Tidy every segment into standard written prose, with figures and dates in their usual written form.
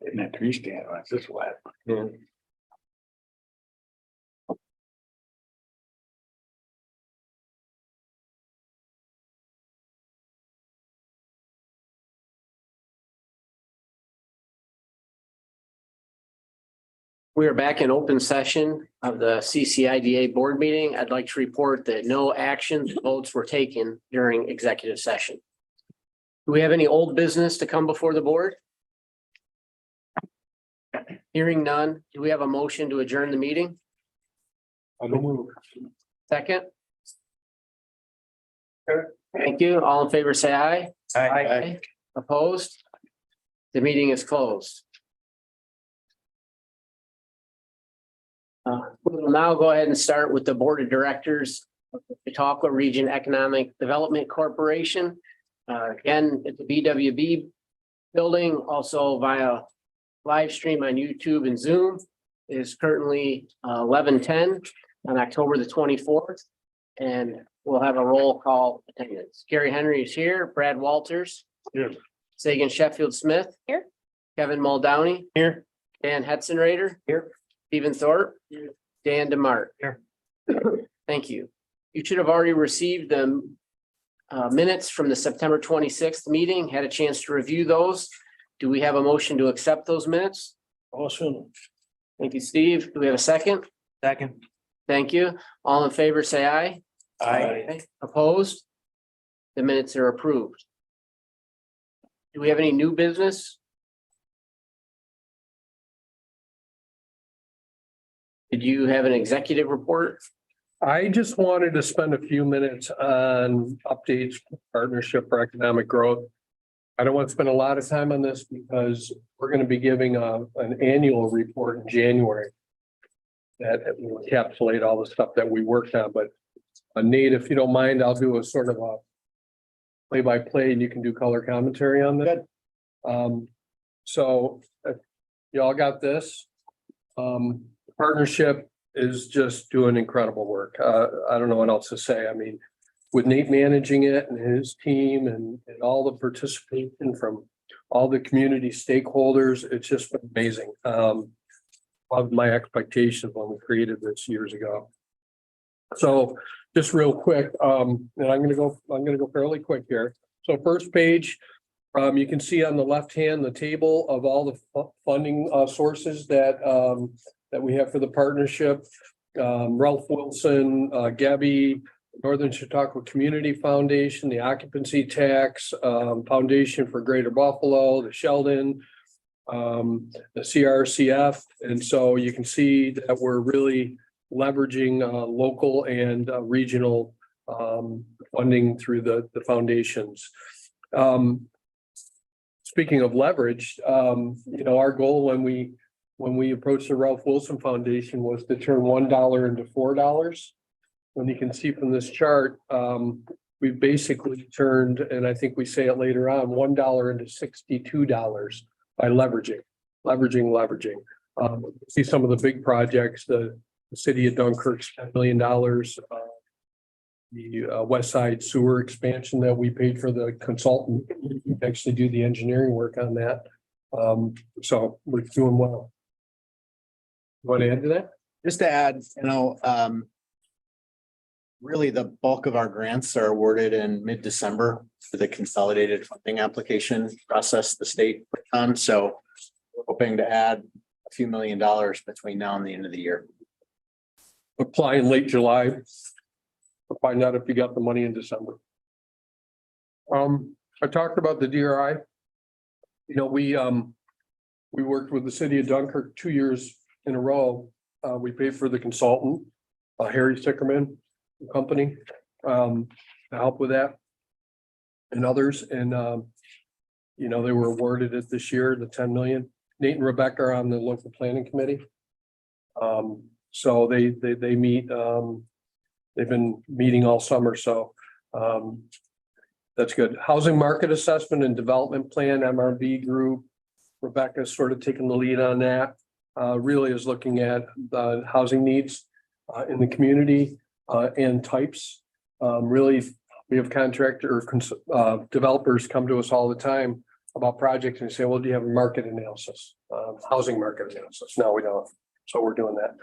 Getting that tree stand when it's this wet. Yeah. We are back in open session of the CCIDA board meeting. I'd like to report that no action votes were taken during executive session. Do we have any old business to come before the board? Hearing none, do we have a motion to adjourn the meeting? I'll move. Second? Thank you. All in favor, say aye. Aye. Opposed? The meeting is closed. We will now go ahead and start with the Board of Directors of the Chautauqua Region Economic Development Corporation. Again, at the BWB building, also via live stream on YouTube and Zoom. It is currently 11:10 on October the 24th. And we'll have a roll call attendance. Gary Henry is here, Brad Walters. Here. Sagan Sheffield Smith. Here. Kevin Muldowney. Here. Dan Hetzenrader. Here. Stephen Thorpe. Here. Dan DeMart. Here. Thank you. You should have already received the minutes from the September 26th meeting, had a chance to review those. Do we have a motion to accept those minutes? Awesome. Thank you, Steve. Do we have a second? Second. Thank you. All in favor, say aye. Aye. Opposed? The minutes are approved. Do we have any new business? Did you have an executive report? I just wanted to spend a few minutes on updates, partnership for economic growth. I don't want to spend a lot of time on this because we're going to be giving an annual report in January that will encapsulate all the stuff that we worked on. But Nate, if you don't mind, I'll do a sort of a play-by-play and you can do color commentary on that. So y'all got this. Partnership is just doing incredible work. I don't know what else to say. I mean, with Nate managing it and his team and all the participation from all the community stakeholders, it's just been amazing. Of my expectations when we created this years ago. So just real quick, and I'm gonna go fairly quick here. So first page, you can see on the left hand, the table of all the funding sources that we have for the partnership. Ralph Wilson, Gabby, Northern Chautauqua Community Foundation, the Occupancy Tax, Foundation for Greater Buffalo, the Sheldon, the CRCF. And so you can see that we're really leveraging local and regional funding through the foundations. Speaking of leverage, our goal when we approached the Ralph Wilson Foundation was to turn $1 into $4. When you can see from this chart, we've basically turned, and I think we say it later on, $1 into $62 by leveraging. See some of the big projects, the city of Dunkirk's $10 million, the West Side sewer expansion that we paid for the consultant to actually do the engineering work on that. So we're doing well. You want to add to that? Just to add, really the bulk of our grants are awarded in mid-December for the consolidated funding application process the state put on. So we're hoping to add a few $1 million between now and the end of the year. Apply in late July. We'll find out if you got the money in December. I talked about the DRI. We worked with the city of Dunkirk 2 years in a row. We paid for the consultant, Harry Sickerman Company, to help with that and others. And, they were awarded it this year, the 10 million. Nate and Rebecca are on the local planning committee. So they meet, they've been meeting all summer. So, that's good. Housing market assessment and development plan, MRB group. Rebecca's sort of taking the lead on that. Really is looking at the housing needs in the community and types. Really, we have contractor or developers come to us all the time about projects and say, well, do you have a market analysis? housing market analysis. Now we don't, so we're doing that.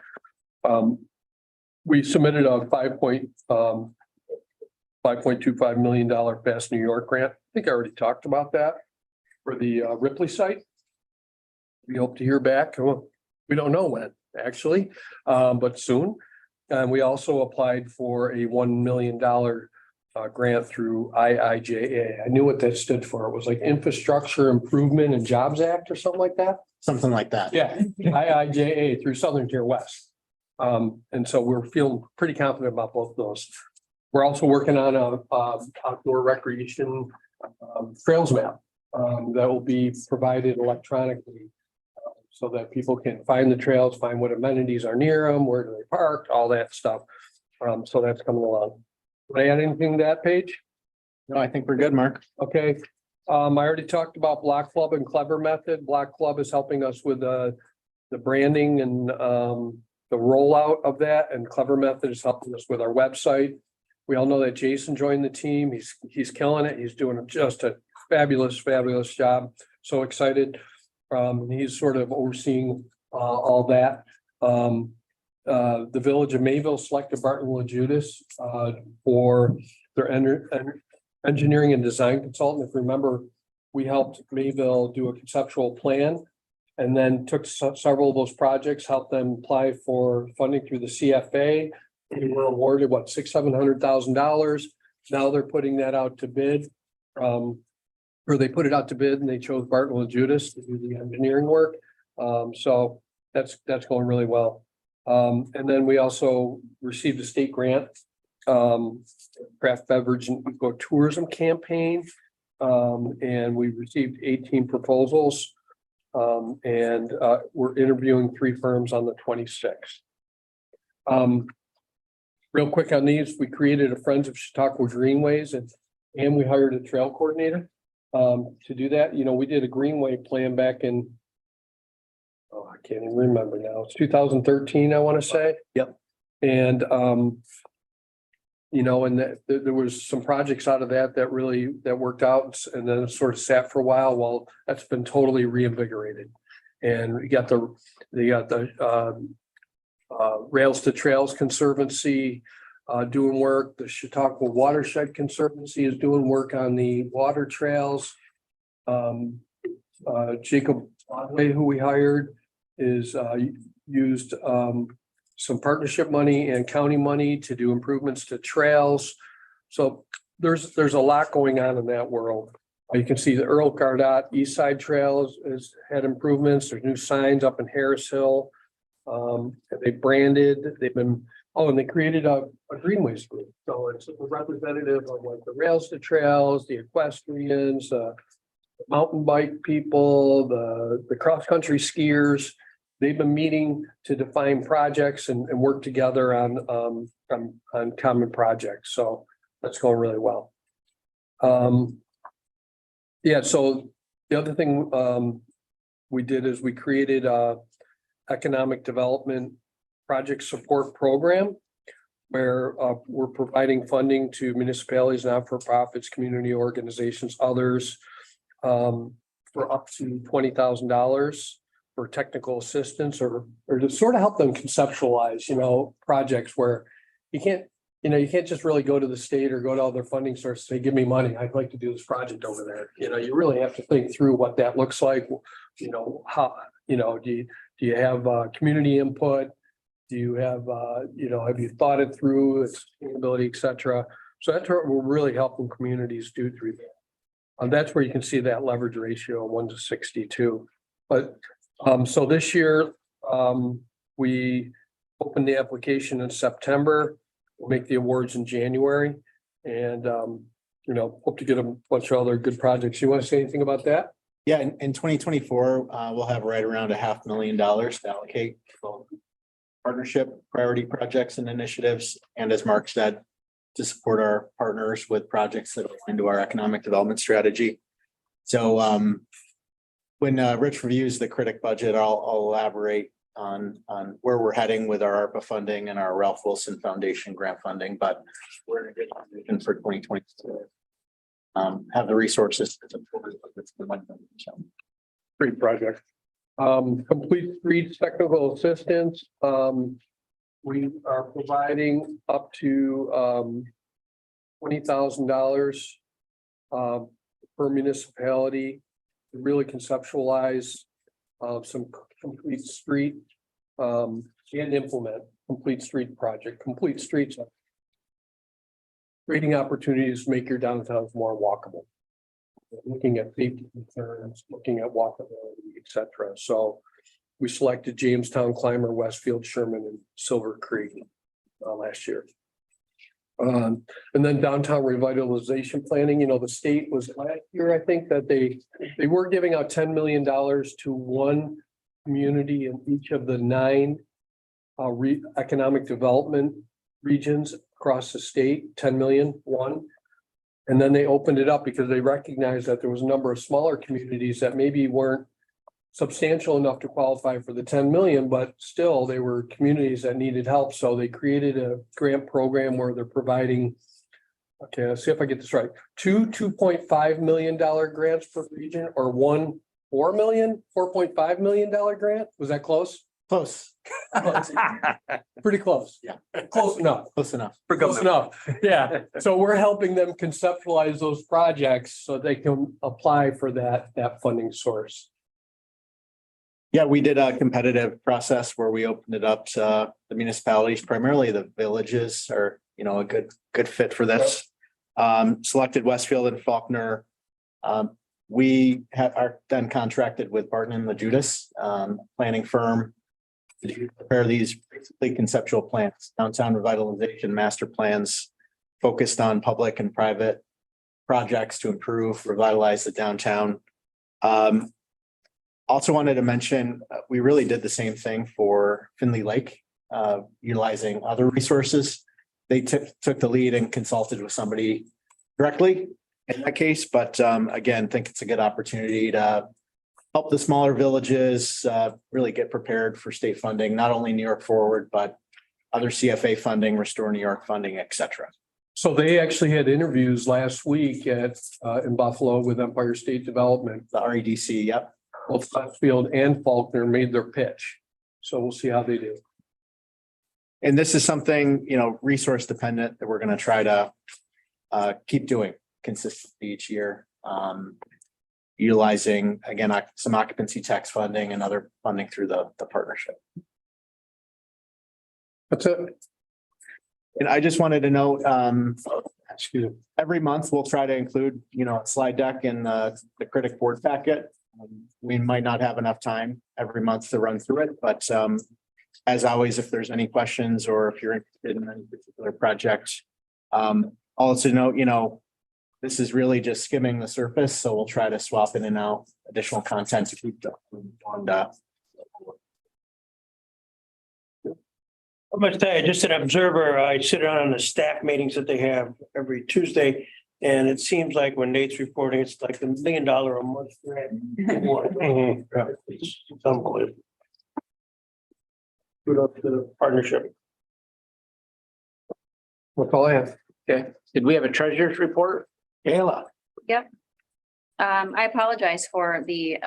We submitted a $5.25 million Fast New York grant. I think I already talked about that for the Ripley site. We hope to hear back. Well, we don't know when, actually, but soon. And we also applied for a $1 million grant through IIJA. I knew what that stood for. It was like Infrastructure Improvement and Jobs Act or something like that. Something like that. Yeah, IIJA through Southern Tier West. And so we're feeling pretty confident about both of those. We're also working on a outdoor recreation trails map that will be provided electronically so that people can find the trails, find what amenities are near them, where do they park, all that stuff. So that's coming along. Did I add anything to that page? No, I think we're good, Mark. Okay. I already talked about Block Club and Clever Method. Block Club is helping us with the branding and the rollout of that, and Clever Method is helping us with our website. We all know that Jason joined the team. He's killing it. He's doing just a fabulous job. So excited. He's sort of overseeing all that. The Village of Mayville selected Barton LaJudas for their engineering and design consultant. If you remember, we helped Mayville do a conceptual plan and then took several of those projects, helped them apply for funding through the CFA. We were awarded $600,000-$700,000. Now they're putting that out to bid. Or they put it out to bid and they chose Barton LaJudas to do the engineering work. So that's going really well. And then we also received a state grant, craft beverage and ecotourism campaign. And we received 18 proposals. And we're interviewing 3 firms on the 26th. Real quick on these, we created a Friends of Chautauqua Greenways and we hired a trail coordinator to do that. You know, we did a greenway plan back in, oh, I can't even remember now. It's 2013, I want to say. Yep. And, you know, and there was some projects out of that really worked out and then it sort of sat for a while. Well, that's been totally reinvigorated. And we got the Rails to Trails Conservancy doing work. The Chautauqua Watershed Conservancy is doing work on the water trails. Jacob Broadway, who we hired, is used some partnership money and county money to do improvements to trails. So there's a lot going on in that world. You can see the Earl Gardot East Side Trails has had improvements. There's new signs up in Harris Hill. They branded, and they created a greenways group. So it's a representative of like the Rails to Trails, the equestrians, mountain bike people, the cross-country skiers. They've been meeting to define projects and work together on common projects. So that's going really well. Yeah, so the other thing we did is we created a economic development project support program where we're providing funding to municipalities, not-for-profits, community organizations, others for up to $20,000 for technical assistance or to sort of help them conceptualize, you know, projects where you can't just really go to the state or go to other funding sources, say, give me money, I'd like to do this project over there. You know, you really have to think through what that looks like. You know, how, you know, do you have community input? Do you have, you know, have you thought it through, sustainability, et cetera? So that's what we're really helping communities do through that. And that's where you can see that leverage ratio of 1:62. But so this year, we opened the application in September. We'll make the awards in January and, you know, hope to get a bunch of other good projects. You want to say anything about that? Yeah, in 2024, we'll have right around $500,000 to allocate for partnership, priority projects and initiatives. And as Mark said, to support our partners with projects that align to our economic development strategy. So when Rich reviews the CREDC budget, I'll elaborate on where we're heading with our ARPA funding and our Ralph Wilson Foundation grant funding, but we're in a good position for 2022. Have the resources to support it. So, Great project. Complete streets technical assistance. We are providing up to $20,000 per municipality to really conceptualize some complete street and implement complete street project, complete streets. Creating opportunities to make your downtowns more walkable. Looking at safety concerns, looking at walkability, et cetera. So we selected Jamestown, Clymer, Westfield, Sherman, and Silver Creek last year. And then downtown revitalization planning, you know, the state was last year, I think that they were giving out $10 million to one community in each of the 9 economic development regions across the state, 10 million, one. And then they opened it up because they recognized that there was a number of smaller communities that maybe weren't substantial enough to qualify for the 10 million, but still they were communities that needed help. So they created a grant program where they're providing, okay, let's see if I get this right, $2.5 million grants per region, or $4.5 million grant. Was that close? Close. Pretty close. Yeah. Close enough. Close enough. Close enough. Yeah. So we're helping them conceptualize those projects so they can apply for that funding source. Yeah, we did a competitive process where we opened it up to the municipalities, primarily the villages are, you know, a good fit for this. Selected Westfield and Faulkner. We are then contracted with Barton and LaJudas, planning firm, to prepare these basically conceptual plans, downtown revitalization master plans focused on public and private projects to improve, revitalize the downtown. Also wanted to mention, we really did the same thing for Finley Lake, utilizing other resources. They took the lead and consulted with somebody directly in that case, but again, think it's a good opportunity to help the smaller villages really get prepared for state funding, not only New York Forward, but other CFA funding, Restore New York funding, et cetera. So they actually had interviews last week in Buffalo with Empire State Development. The REDC, yep. Both Westfield and Faulkner made their pitch. So we'll see how they do. And this is something, you know, resource dependent that we're going to try to keep doing consistently each year. Utilizing, again, some occupancy tax funding and other funding through the partnership. That's it. And I just wanted to know, every month we'll try to include, you know, a slide deck in the CREDC board packet. We might not have enough time every month to run through it, but as always, if there's any questions or if you're interested in any particular project, also note, you know, this is really just skimming the surface, so we'll try to swap in and out additional content to keep them on. I must tell you, just an observer, I sit on the staff meetings that they have every Tuesday. And it seems like when Nate's reporting, it's like $1 million a month grant. It's unbelievable. Good up to the partnership. That's all I have. Okay, did we have a treasurer's report? Kayla. I apologize for the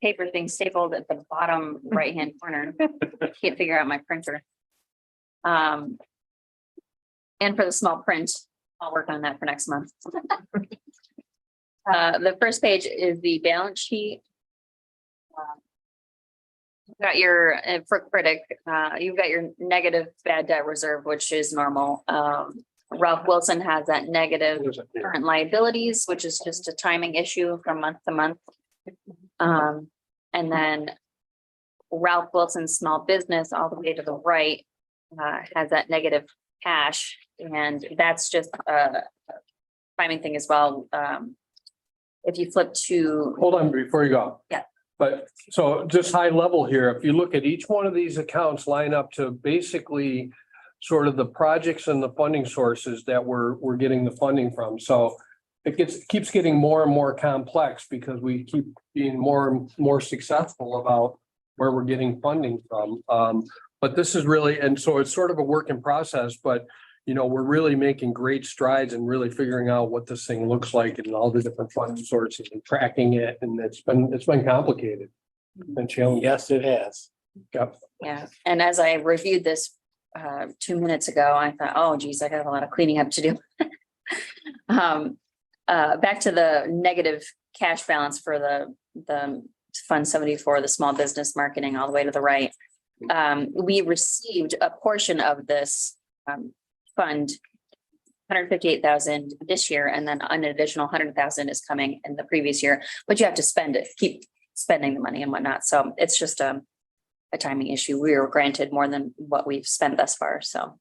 paper thing stapled at the bottom right-hand corner. Can't figure out my printer. And for the small print, I'll work on that for next month. The first page is the balance sheet. You've got your, for CREDC, you've got your negative bad debt reserve, which is normal. Ralph Wilson has that negative current liabilities, which is just a timing issue from month to month. And then Ralph Wilson's small business all the way to the right has that negative cash, and that's just a timing thing as well. If you flip to, Hold on before you go. Yeah. But so just high level here, if you look at each one of these accounts line up to basically sort of the projects and the funding sources that we're getting the funding from. So it keeps getting more and more complex because we keep being more and more successful about where we're getting funding from. But this is really, and so it's sort of a work in process, but you know, we're really making great strides and really figuring out what this thing looks like and all the different funding sources and tracking it. And it's been complicated. And challenge. Yes, it has. Yep. Yeah, and as I reviewed this 2 minutes ago, I thought, oh geez, I got a lot of cleaning up to do. Back to the negative cash balance for the Fund 74, the small business marketing, all the way to the right. We received a portion of this fund, 158,000 this year, and then an additional 100,000 is coming in the previous year, but you have to spend it, keep spending the money and whatnot. So it's just a timing issue. We were granted more than what we've spent thus far, so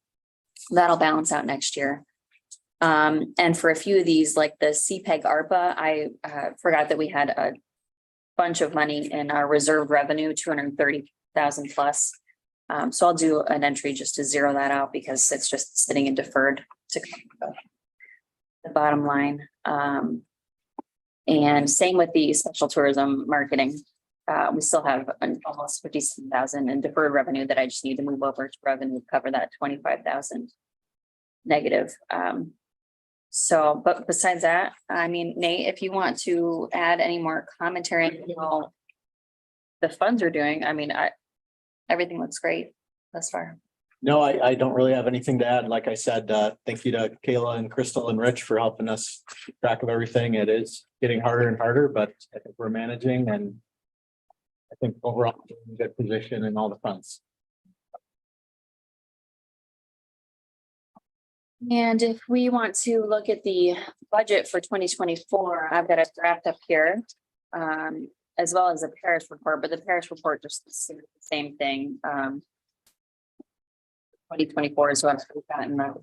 that'll balance out next year. And for a few of these, like the CPEG ARPA, I forgot that we had a bunch of money in our reserved revenue, 230,000 plus. So I'll do an entry just to zero that out because it's just sitting in deferred to the bottom line. And same with the special tourism marketing. We still have almost 57,000 in deferred revenue that I just need to move over to revenue to cover that 25,000 negative. So, but besides that, I mean, Nate, if you want to add any more commentary on how the funds are doing, I mean, everything looks great thus far. No, I don't really have anything to add. Like I said, thank you to Kayla and Crystal and Rich for helping us keep track of everything. It is getting harder and harder, but I think we're managing, and I think overall we're in a good position in all the funds. And if we want to look at the budget for 2024, I've got a draft up here, as well as a parish report, but the parish report just says the same thing. 2024 is what we've got in the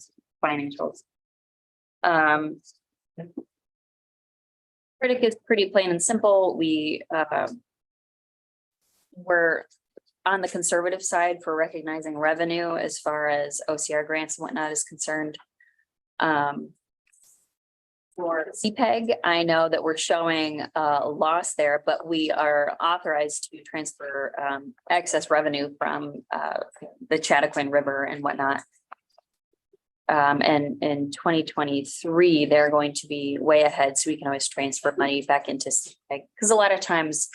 financials. CREDC is pretty plain and simple. We're on the conservative side for recognizing revenue as far as OCR grants and whatnot is concerned. For CPEG, I know that we're showing a loss there, but we are authorized to transfer excess revenue from the Chattaquin River and whatnot. And in 2023, they're going to be way ahead, so we can always transfer money back into CPEG, because a lot of times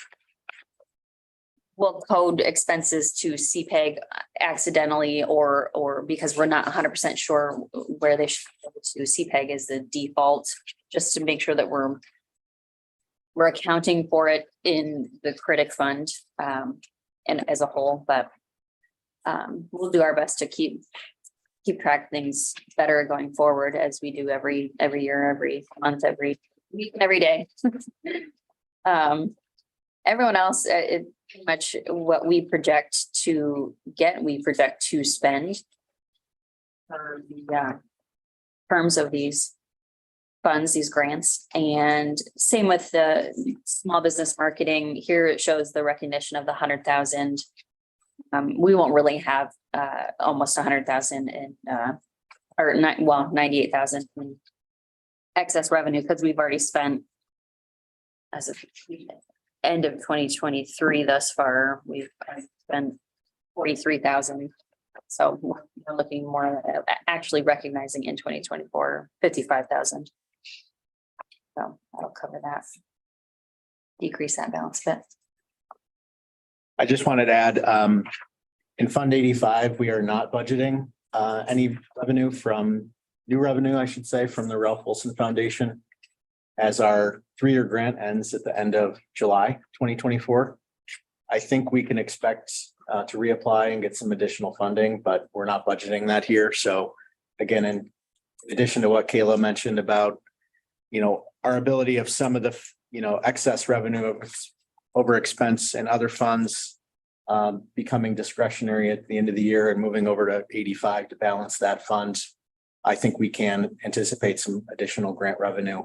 we'll code expenses to CPEG accidentally or because we're not 100% sure where they should go to. CPEG is the default, just to make sure that we're accounting for it in the CREDC fund and as a whole, but we'll do our best to keep track of things better going forward, as we do every year, every month, every week, and every day. Everyone else, it pretty much what we project to get, we project to spend. Yeah, terms of these funds, these grants, and same with the small business marketing. Here it shows the recognition of the 100,000. We won't really have almost 100,000 in or not, well, 98,000 in excess revenue, because we've already spent as of end of 2023 thus far, we've spent 43,000. So we're looking more at actually recognizing in 2024 55,000. So that'll cover that, decrease that balance a bit. I just wanted to add, in Fund 85, we are not budgeting any revenue from new revenue, I should say, from the Ralph Wilson Foundation, as our 3-year grant ends at the end of July 2024. I think we can expect to reapply and get some additional funding, but we're not budgeting that here. So again, in addition to what Kayla mentioned about, our ability of some of the, excess revenue over expense and other funds becoming discretionary at the end of the year and moving over to 85 to balance that fund, I think we can anticipate some additional grant revenue.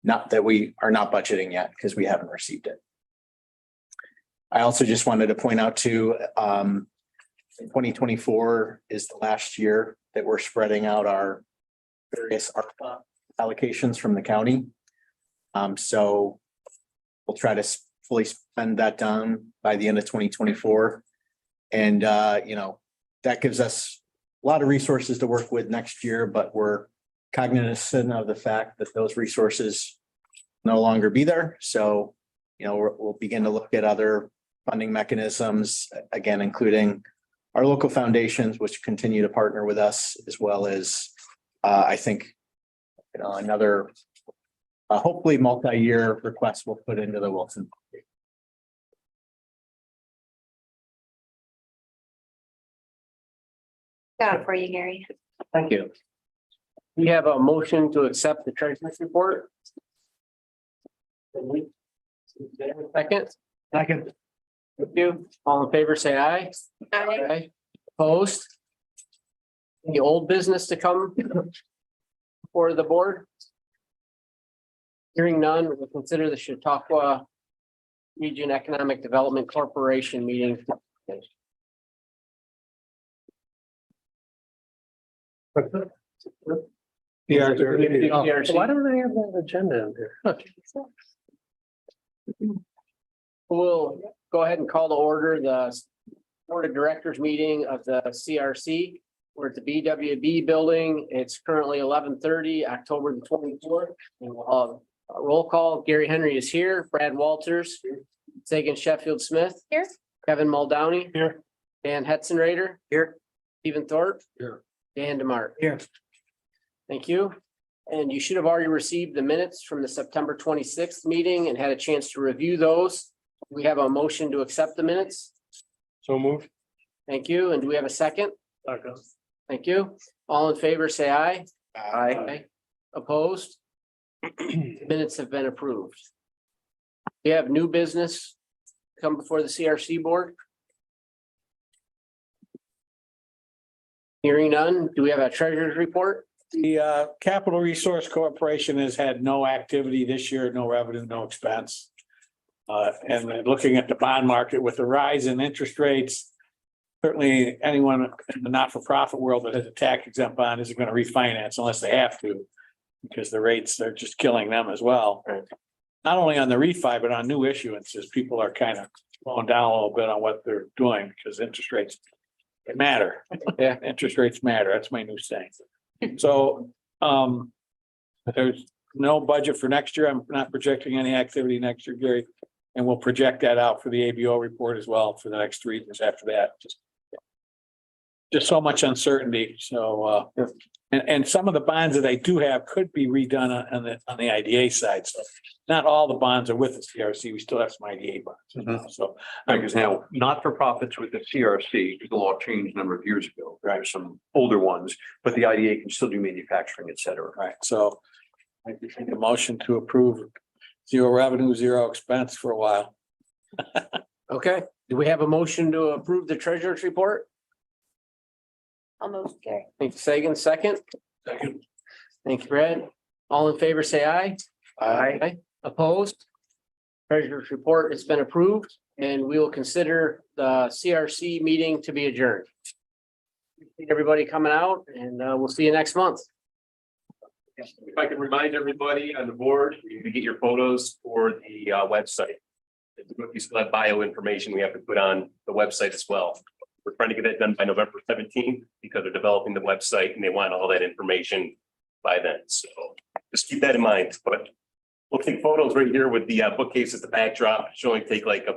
Not that we are not budgeting yet, because we haven't received it. I also just wanted to point out too, 2024 is the last year that we're spreading out our various ARPA allocations from the county. So we'll try to fully spend that down by the end of 2024. And, that gives us a lot of resources to work with next year, but we're cognizant of the fact that those resources no longer be there. So, we'll begin to look at other funding mechanisms, again, including our local foundations, which continue to partner with us, as well as, I think, another, hopefully multi-year request we'll put into the Wilson. Got it for you, Gary. Thank you. We have a motion to accept the treasurer's report. Second. Second. Thank you. All in favor, say aye. Aye. Opposed? Any old business to come for the board? Hearing none, we'll consider the Chautauqua Region Economic Development Corporation meeting. Yeah. CRC. Why don't I have that agenda in there? We'll go ahead and call to order the Board of Directors meeting of the CRC. We're at the BWB building. It's currently 11:30, October the 24th. And we'll have a roll call. Gary Henry is here. Brad Walters. Sagan Sheffield Smith. Here. Kevin Muldowney. Here. Dan Hetzenrader. Here. Stephen Thorpe. Here. Dan Demart. Here. Thank you. And you should have already received the minutes from the September 26th meeting and had a chance to review those. We have a motion to accept the minutes. So moved. Thank you. And do we have a second? Thank you. All in favor, say aye. Aye. Opposed? Minutes have been approved. We have new business come before the CRC board. Hearing none. Do we have a treasurer's report? The Capital Resource Corporation has had no activity this year, no revenue, no expense. And then looking at the bond market with the rise in interest rates, certainly anyone in the not-for-profit world that has a tax exempt bond isn't going to refinance unless they have to, because the rates are just killing them as well. Right. Not only on the refi, but on new issuances, people are kind of slowing down a little bit on what they're doing because interest rates matter. Yeah. Interest rates matter. That's my new saying. So, there's no budget for next year. I'm not projecting any activity next year, Gary. And we'll project that out for the ABO report as well for the next 3 years after that. Just so much uncertainty. So, and some of the bonds that I do have could be redone on the IDA side. So not all the bonds are with the CRC. We still have some IDA bonds. So Because now, not-for-profits with the CRC, the law changed a number of years ago. There's some older ones, but the IDA can still do manufacturing, et cetera. right, so I think a motion to approve 0 revenue, 0 expense for a while. Okay. Do we have a motion to approve the treasurer's report? I'll move, Gary. Thank you, Sagan. Second. Second. Thank you, Brad. All in favor, say aye. Aye. Opposed? Treasurer's report has been approved and we will consider the CRC meeting to be adjourned. Everybody coming out and we'll see you next month. If I can remind everybody on the board, you can get your photos for the website. You still have bio information we have to put on the website as well. We're trying to get that done by November 17th because they're developing the website and they want all that information by then. So just keep that in mind, but we'll take photos right here with the bookcase as the backdrop. Should only take like a